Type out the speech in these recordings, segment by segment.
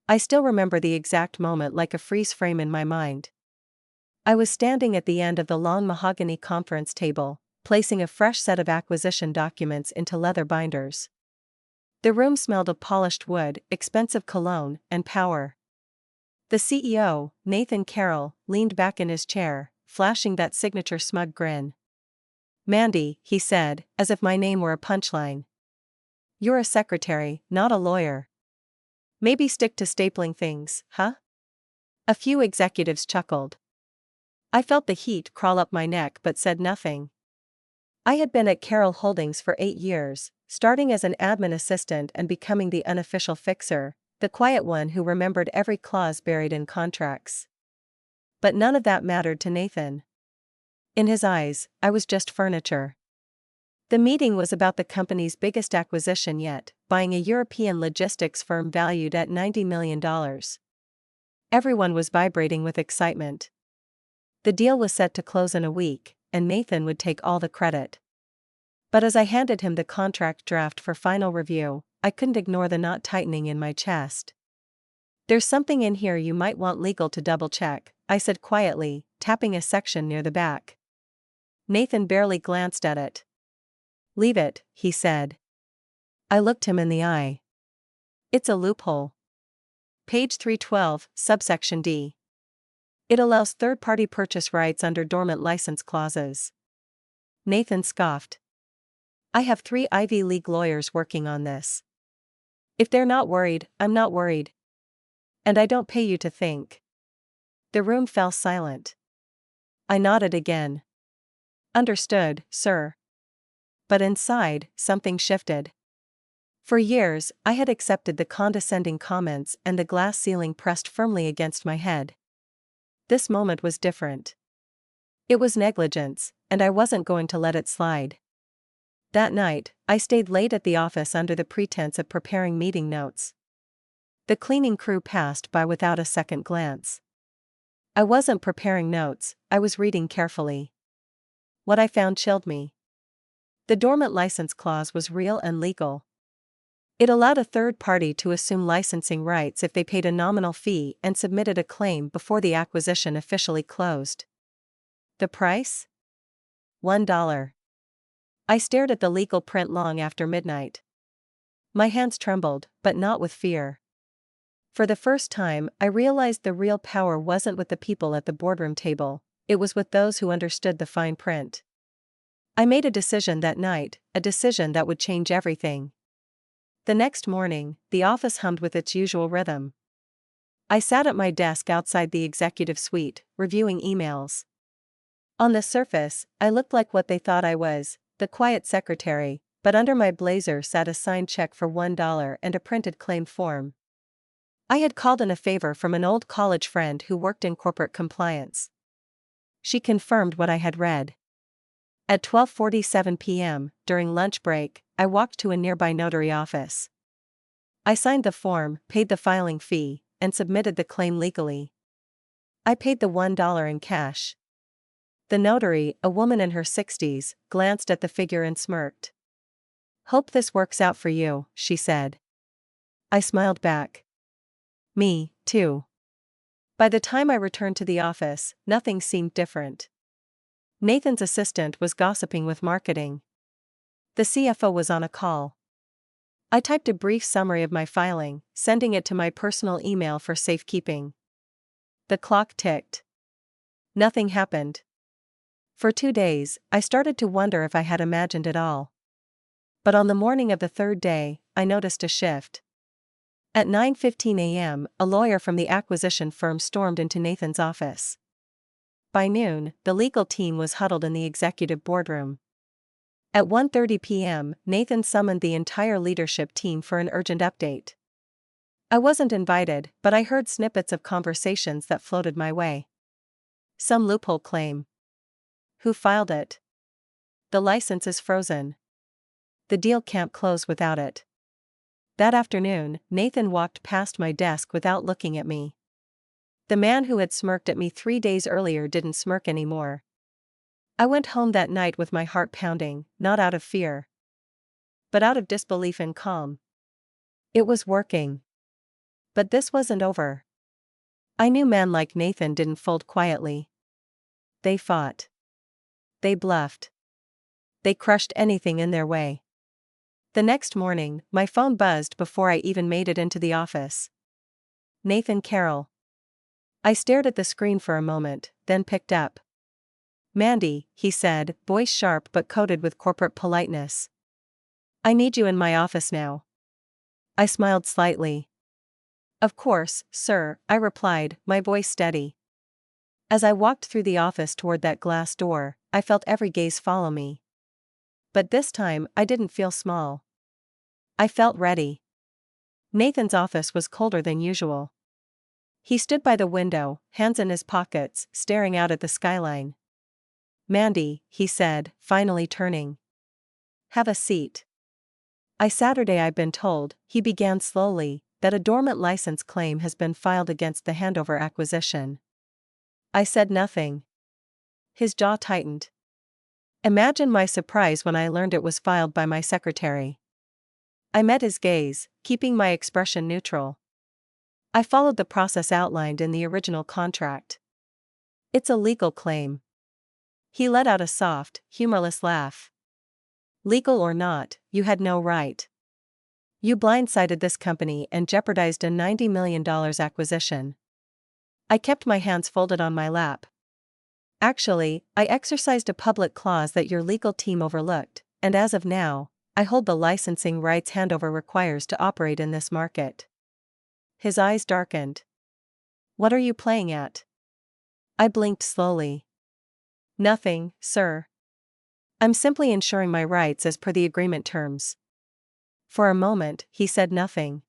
I still remember the exact moment like a freeze frame in my mind. I was standing at the end of the long mahogany conference table, placing a fresh set of acquisition documents into leather binders. The room smelled of polished wood, expensive cologne, and power. The CEO, Nathan Carroll, leaned back in his chair, flashing that signature smug grin. "Mandy," he said, as if my name were a punchline. "You're a secretary, not a lawyer. Maybe stick to stapling things, huh?" A few executives chuckled. I felt the heat crawl up my neck but said nothing. I had been at Carroll Holdings for 8 years, starting as an admin assistant and becoming the unofficial fixer, the quiet one who remembered every clause buried in contracts. But none of that mattered to Nathan. In his eyes, I was just furniture. The meeting was about the company's biggest acquisition yet, buying a European logistics firm valued at $90 million. Everyone was vibrating with excitement. The deal was set to close in a week, and Nathan would take all the credit. But as I handed him the contract draft for final review, I couldn't ignore the knot tightening in my chest. "There's something in here you might want legal to double-check," I said quietly, tapping a section near the back. Nathan barely glanced at it. "Leave it," he said. I looked him in the eye. "It's a loophole. Page 312, subsection D. It allows third-party purchase rights under dormant license clauses." Nathan scoffed. "I have 3 Ivy League lawyers working on this. If they're not worried, I'm not worried. And I don't pay you to think." The room fell silent. I nodded again. "Understood, sir." But inside, something shifted. For years, I had accepted the condescending comments and the glass ceiling pressed firmly against my head. This moment was different. It was negligence, and I wasn't going to let it slide. That night, I stayed late at the office under the pretense of preparing meeting notes. The cleaning crew passed by without a second glance. I wasn't preparing notes, I was reading carefully. What I found chilled me. The dormant license clause was real and legal. It allowed a third party to assume licensing rights if they paid a nominal fee and submitted a claim before the acquisition officially closed. The price? $1. I stared at the legal print long after midnight. My hands trembled, but not with fear. For the first time, I realized the real power wasn't with the people at the boardroom table, it was with those who understood the fine print. I made a decision that night, a decision that would change everything. The next morning, the office hummed with its usual rhythm. I sat at my desk outside the executive suite, reviewing emails. On the surface, I looked like what they thought I was, the quiet secretary, but under my blazer sat a signed check for $1 and a printed claim form. I had called in a favor from an old college friend who worked in corporate compliance. She confirmed what I had read. At 12:47 p.m., during lunch break, I walked to a nearby notary office. I signed the form, paid the filing fee, and submitted the claim legally. I paid the $1 in cash. The notary, a woman in her 60s, glanced at the figure and smirked. "Hope this works out for you," she said. I smiled back. Me, too. By the time I returned to the office, nothing seemed different. Nathan's assistant was gossiping with marketing. The CFO was on a call. I typed a brief summary of my filing, sending it to my personal email for safekeeping. The clock ticked. Nothing happened. For 2 days, I started to wonder if I had imagined it all. But on the morning of the 3rd day, I noticed a shift. At 9:15 a.m., a lawyer from the acquisition firm stormed into Nathan's office. By noon, the legal team was huddled in the executive boardroom. At 1:30 p.m., Nathan summoned the entire leadership team for an urgent update. I wasn't invited, but I heard snippets of conversations that floated my way. Some loophole claim. Who filed it? The license is frozen. The deal can't close without it. That afternoon, Nathan walked past my desk without looking at me. The man who had smirked at me 3 days earlier didn't smirk anymore. I went home that night with my heart pounding, not out of fear, but out of disbelief and calm. It was working. But this wasn't over. I knew men like Nathan didn't fold quietly. They fought. They bluffed. They crushed anything in their way. The next morning, my phone buzzed before I even made it into the office. Nathan Carroll. I stared at the screen for a moment, then picked up. Mandy, he said, voice sharp but coated with corporate politeness. I need you in my office now. I smiled slightly. Of course, sir, I replied, my voice steady. As I walked through the office toward that glass door, I felt every gaze follow me. But this time, I didn't feel small. I felt ready. Nathan's office was colder than usual. He stood by the window, hands in his pockets, staring out at the skyline. Mandy, he said, finally turning. Have a seat. Saturday I've been told, he began slowly, that a dormant license claim has been filed against the handover acquisition. I said nothing. His jaw tightened. Imagine my surprise when I learned it was filed by my secretary. I met his gaze, keeping my expression neutral. I followed the process outlined in the original contract. It's a legal claim. He let out a soft, humorless laugh. Legal or not, you had no right. You blindsided this company and jeopardized a $90 million acquisition. I kept my hands folded on my lap. Actually, I exercised a public clause that your legal team overlooked, and as of now, I hold the licensing rights handover requires to operate in this market. His eyes darkened. What are you playing at? I blinked slowly. Nothing, sir. I'm simply ensuring my rights as per the agreement terms. For a moment, he said nothing.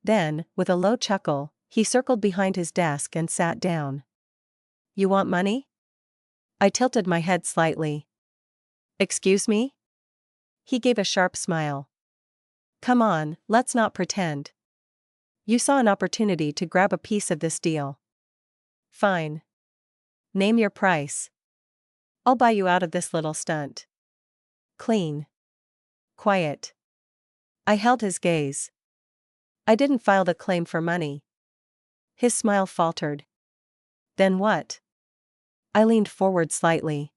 Then, with a low chuckle, he circled behind his desk and sat down. You want money? I tilted my head slightly. Excuse me? He gave a sharp smile. Come on, let's not pretend. You saw an opportunity to grab a piece of this deal. Fine. Name your price. I'll buy you out of this little stunt. Clean. Quiet. I held his gaze. I didn't file the claim for money. His smile faltered. Then what? I leaned forward slightly.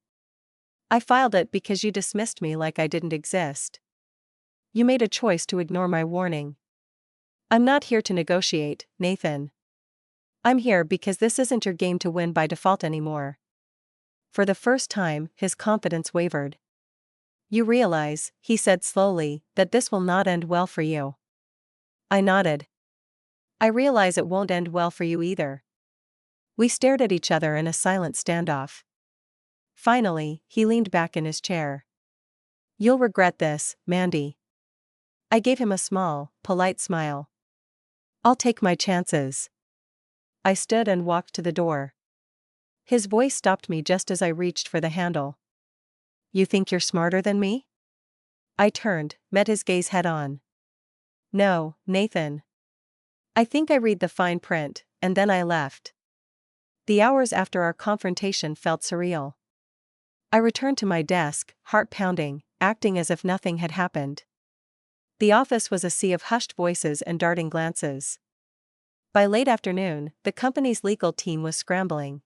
I filed it because you dismissed me like I didn't exist. You made a choice to ignore my warning. I'm not here to negotiate, Nathan. I'm here because this isn't your game to win by default anymore. For the first time, his confidence wavered. You realize, he said slowly, that this will not end well for you. I nodded. I realize it won't end well for you either. We stared at each other in a silent standoff. Finally, he leaned back in his chair. You'll regret this, Mandy. I gave him a small, polite smile. I'll take my chances. I stood and walked to the door. His voice stopped me just as I reached for the handle. You think you're smarter than me? I turned, met his gaze head on. No, Nathan. I think I read the fine print, and then I left. The hours after our confrontation felt surreal. I returned to my desk, heart pounding, acting as if nothing had happened. The office was a sea of hushed voices and darting glances. By late afternoon, the company's legal team was scrambling.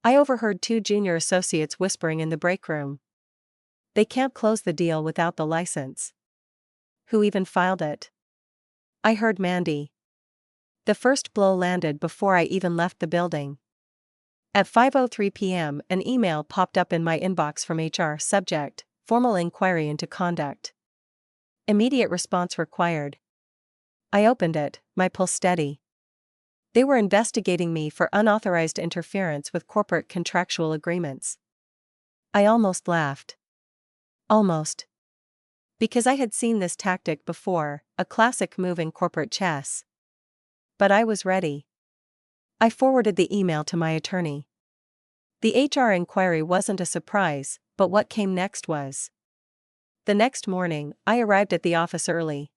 I overheard two junior associates whispering in the break room. They can't close the deal without the license. Who even filed it? I heard Mandy. The first blow landed before I even left the building. At 5:03 p.m., an email popped up in my inbox from HR. Subject: Formal inquiry into conduct. Immediate response required. I opened it, my pulse steady. They were investigating me for unauthorized interference with corporate contractual agreements. I almost laughed. Almost. Because I had seen this tactic before, a classic move in corporate chess. But I was ready. I forwarded the email to my attorney. The HR inquiry wasn't a surprise, but what came next was. The next morning, I arrived at the office early.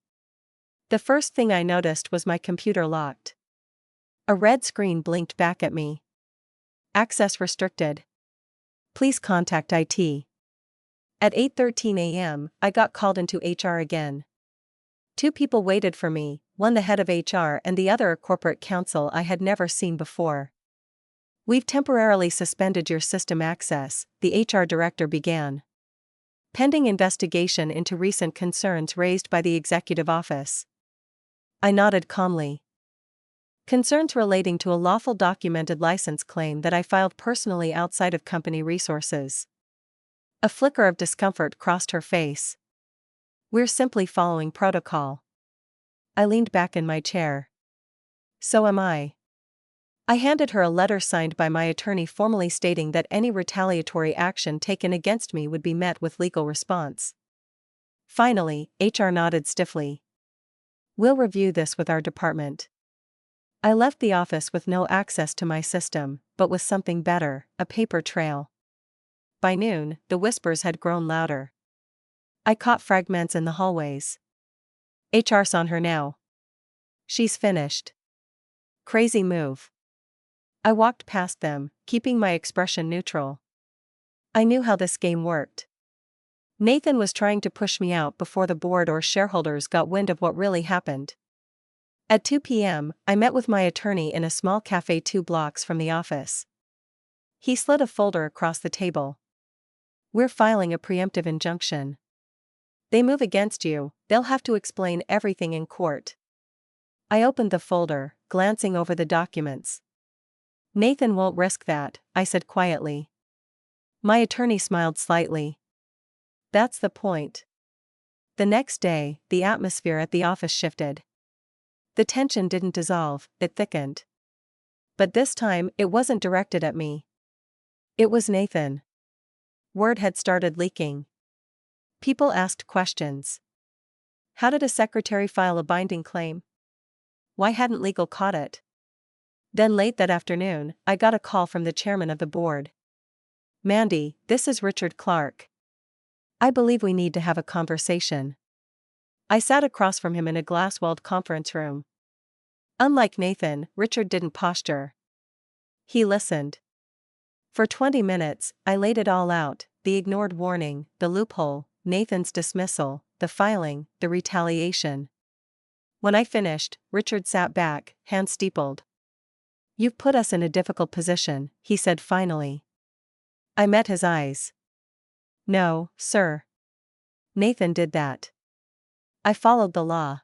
The first thing I noticed was my computer locked. A red screen blinked back at me. Access restricted. Please contact IT. At 8:13 a.m., I got called into HR again. Two people waited for me, one the head of HR and the other a corporate counsel I had never seen before. "We've temporarily suspended your system access," the HR director began. "Pending investigation into recent concerns raised by the executive office." I nodded calmly. "Concerns relating to a lawful documented license claim that I filed personally outside of company resources." A flicker of discomfort crossed her face. "We're simply following protocol." I leaned back in my chair. "So am I." I handed her a letter signed by my attorney formally stating that any retaliatory action taken against me would be met with legal response. Finally, HR nodded stiffly. "We'll review this with our department." I left the office with no access to my system, but with something better, a paper trail. By noon, the whispers had grown louder. I caught fragments in the hallways. "HR's on her now. She's finished. Crazy move." I walked past them, keeping my expression neutral. I knew how this game worked. Nathan was trying to push me out before the board or shareholders got wind of what really happened. At 2 p.m., I met with my attorney in a small cafe 2 blocks from the office. He slid a folder across the table. "We're filing a preemptive injunction. They move against you, they'll have to explain everything in court." I opened the folder, glancing over the documents. "Nathan won't risk that," I said quietly. My attorney smiled slightly. "That's the point." The next day, the atmosphere at the office shifted. The tension didn't dissolve, it thickened. But this time, it wasn't directed at me. It was Nathan. Word had started leaking. People asked questions. How did a secretary file a binding claim? Why hadn't legal caught it? Then late that afternoon, I got a call from the chairman of the board. "Mandy, this is Richard Clark. I believe we need to have a conversation." I sat across from him in a glass-walled conference room. Unlike Nathan, Richard didn't posture. He listened. For 20 minutes, I laid it all out: the ignored warning, the loophole, Nathan's dismissal, the filing, the retaliation. When I finished, Richard sat back, hands steepled. "You've put us in a difficult position," he said finally. I met his eyes. "No, sir. Nathan did that. I followed the law."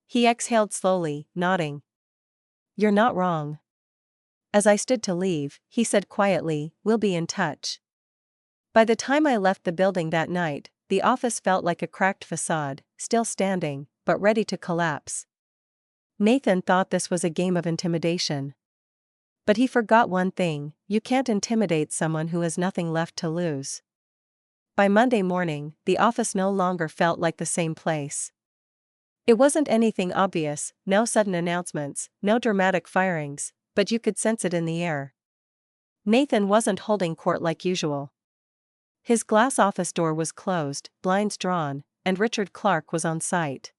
He exhaled slowly, nodding. "You're not wrong." As I stood to leave, he said quietly, "We'll be in touch." By the time I left the building that night, the office felt like a cracked facade, still standing, but ready to collapse. Nathan thought this was a game of intimidation. But he forgot one thing: you can't intimidate someone who has nothing left to lose. By Monday morning, the office no longer felt like the same place. It wasn't anything obvious, no sudden announcements, no dramatic firings, but you could sense it in the air. Nathan wasn't holding court like usual. His glass office door was closed, blinds drawn, and Richard Clark was on site.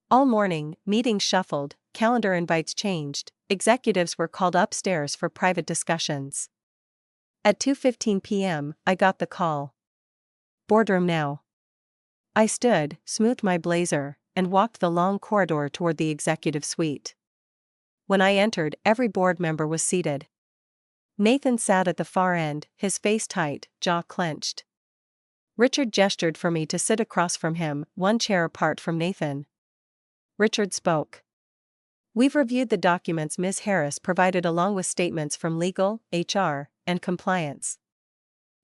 All morning, meetings shuffled, calendar invites changed, executives were called upstairs for private discussions. At 2:15 p.m., I got the call. "Boardroom now." I stood, smoothed my blazer, and walked the long corridor toward the executive suite. When I entered, every board member was seated. Nathan sat at the far end, his face tight, jaw clenched. Richard gestured for me to sit across from him, one chair apart from Nathan. Richard spoke. "We've reviewed the documents Ms. Harris provided along with statements from legal, HR, and compliance.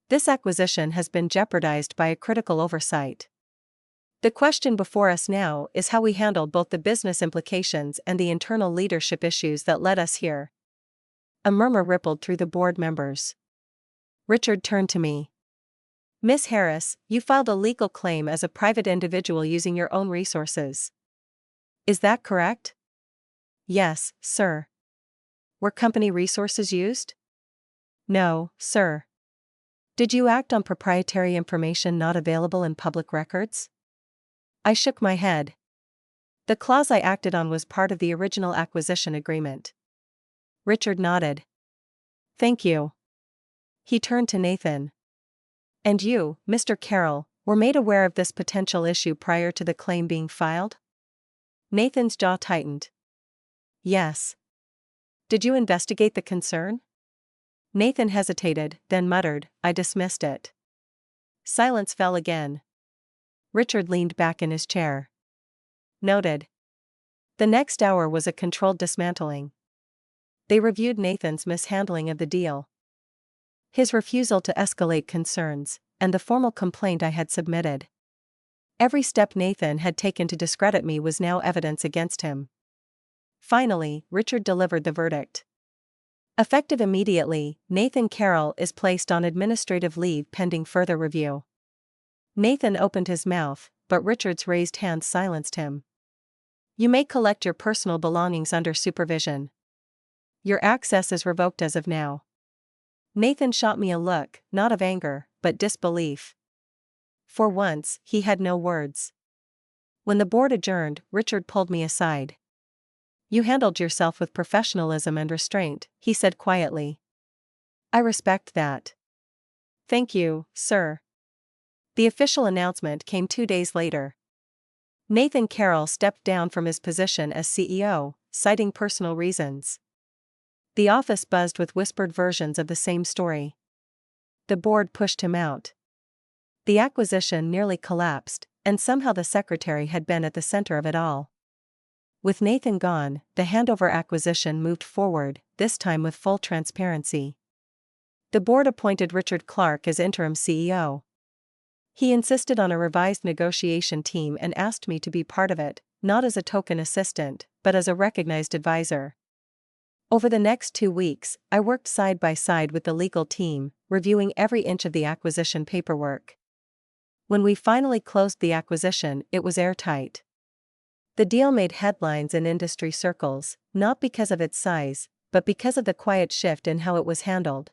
This acquisition has been jeopardized by a critical oversight. The question before us now is how we handle both the business implications and the internal leadership issues that led us here." A murmur rippled through the board members. Richard turned to me. "Ms. Harris, you filed a legal claim as a private individual using your own resources. Is that correct?" "Yes, sir." "Were company resources used?" "No, sir." "Did you act on proprietary information not available in public records?" I shook my head. "The clause I acted on was part of the original acquisition agreement." Richard nodded. "Thank you." He turned to Nathan. "And you, Mr. Carroll, were made aware of this potential issue prior to the claim being filed?" Nathan's jaw tightened. Yes. Did you investigate the concern? Nathan hesitated, then muttered, I dismissed it. Silence fell again. Richard leaned back in his chair. Noted. The next hour was a controlled dismantling. They reviewed Nathan's mishandling of the deal, his refusal to escalate concerns, and the formal complaint I had submitted. Every step Nathan had taken to discredit me was now evidence against him. Finally, Richard delivered the verdict. Effective immediately, Nathan Carroll is placed on administrative leave pending further review. Nathan opened his mouth, but Richard's raised hand silenced him. You may collect your personal belongings under supervision. Your access is revoked as of now. Nathan shot me a look, not of anger, but disbelief. For once, he had no words. When the board adjourned, Richard pulled me aside. You handled yourself with professionalism and restraint, he said quietly. I respect that. Thank you, sir. The official announcement came 2 days later. Nathan Carroll stepped down from his position as CEO, citing personal reasons. The office buzzed with whispered versions of the same story. The board pushed him out. The acquisition nearly collapsed, and somehow the secretary had been at the center of it all. With Nathan gone, the handover acquisition moved forward, this time with full transparency. The board appointed Richard Clark as interim CEO. He insisted on a revised negotiation team and asked me to be part of it, not as a token assistant, but as a recognized advisor. Over the next 2 weeks, I worked side by side with the legal team, reviewing every inch of the acquisition paperwork. When we finally closed the acquisition, it was airtight. The deal made headlines in industry circles, not because of its size, but because of the quiet shift in how it was handled.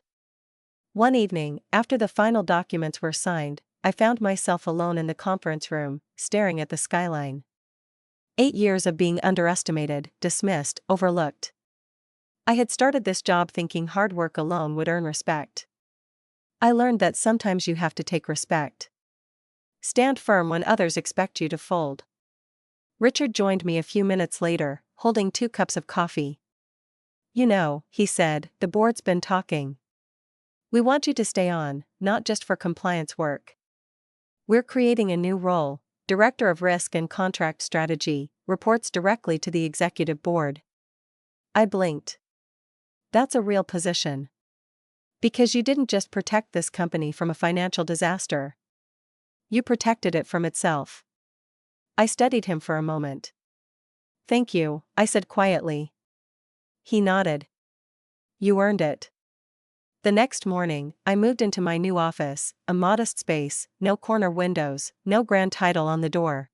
One evening, after the final documents were signed, I found myself alone in the conference room, staring at the skyline. 8 years of being underestimated, dismissed, overlooked. I had started this job thinking hard work alone would earn respect. I learned that sometimes you have to take respect. Stand firm when others expect you to fold. Richard joined me a few minutes later, holding 2 cups of coffee. You know, he said, the board's been talking. We want you to stay on, not just for compliance work. We're creating a new role, Director of Risk and Contract Strategy, reports directly to the executive board. I blinked. That's a real position. Because you didn't just protect this company from a financial disaster. You protected it from itself. I studied him for a moment. Thank you, I said quietly. He nodded. You earned it. The next morning, I moved into my new office, a modest space, no corner windows, no grand title on the door.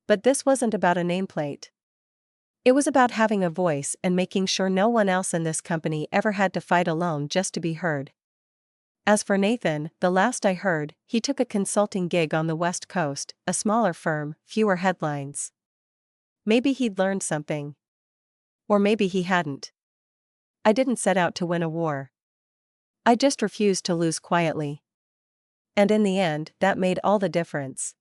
But this wasn't about a nameplate. It was about having a voice and making sure no one else in this company ever had to fight alone just to be heard. As for Nathan, the last I heard, he took a consulting gig on the West Coast, a smaller firm, fewer headlines. Maybe he'd learned something. Or maybe he hadn't. I didn't set out to win a war. I just refused to lose quietly. And in the end, that made all the difference.